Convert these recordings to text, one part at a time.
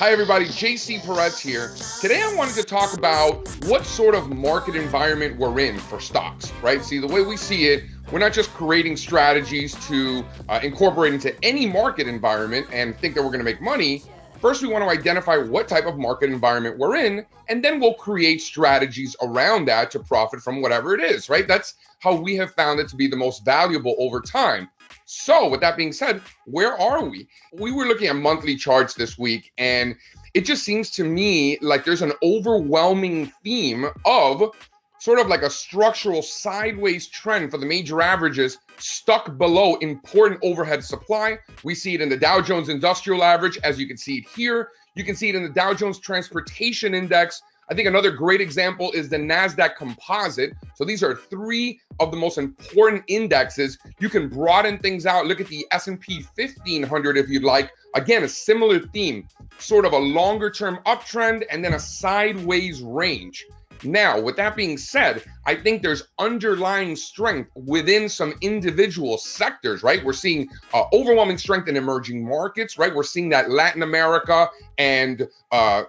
Hi everybody, JC Peretz here. Today I wanted to talk about what sort of market environment we're in for stocks, right? See, the way we see it, we're not just creating strategies to incorporate into any market environment and think that we're gonna make money. First, we want to identify what type of market environment we're in, and then we'll create strategies around that to profit from whatever it is, right? That's how we have found it to be the most valuable over time. So with that being said, where are we? We were looking at monthly charts this week, and it just seems to me like there's an overwhelming theme of sort of like a structural sideways trend for the major averages stuck below important overhead supply. We see it in the Dow Jones Industrial Average, as you can see it here. You can see it in the Dow Jones Transportation Index. I think another great example is the NASDAQ Composite. So these are three of the most important indexes. You can broaden things out. Look at the S&P 1500 if you'd like. Again, a similar theme, sort of a longer term uptrend and then a sideways range. Now, with that being said, I think there's underlying strength within some individual sectors, right? We're seeing overwhelming strength in emerging markets, right? We're seeing that Latin America and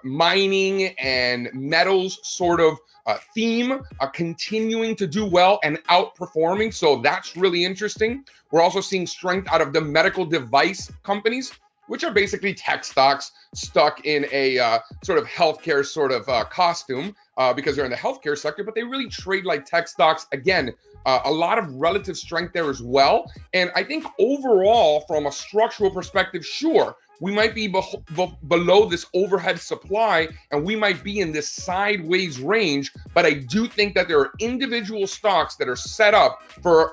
mining and metals sort of theme continuing to do well and outperforming. So that's really interesting. We're also seeing strength out of the medical device companies, which are basically tech stocks stuck in a sort of healthcare sort of costume because they're in the healthcare sector, but they really trade like tech stocks. Again, a lot of relative strength there as well. And I think overall, from a structural perspective, sure, we might be below this overhead supply and we might be in this sideways range, but I do think that there are individual stocks that are set up for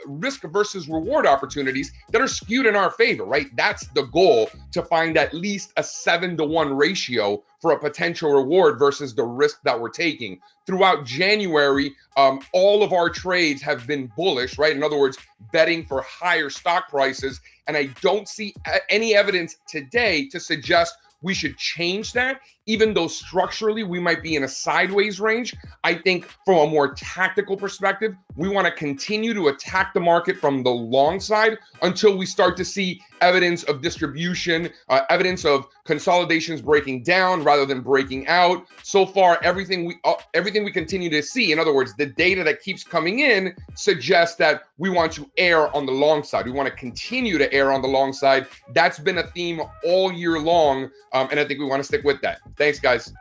risk versus reward opportunities that are skewed in our favor, right? That's the goal, to find at least a 7-to-1 ratio for a potential reward versus the risk that we're taking. Throughout January, all of our trades have been bullish, right? In other words, betting for higher stock prices. And I don't see any evidence today to suggest we should change that, even though structurally we might be in a sideways range. I think from a more tactical perspective, we want to continue to attack the market from the long side until we start to see evidence of distribution, evidence of consolidations breaking down rather than breaking out. So far, everything we continue to see, in other words, the data that keeps coming in suggests that we want to err on the long side. We want to continue to err on the long side. That's been a theme all year long, and I think we want to stick with that. Thanks, guys.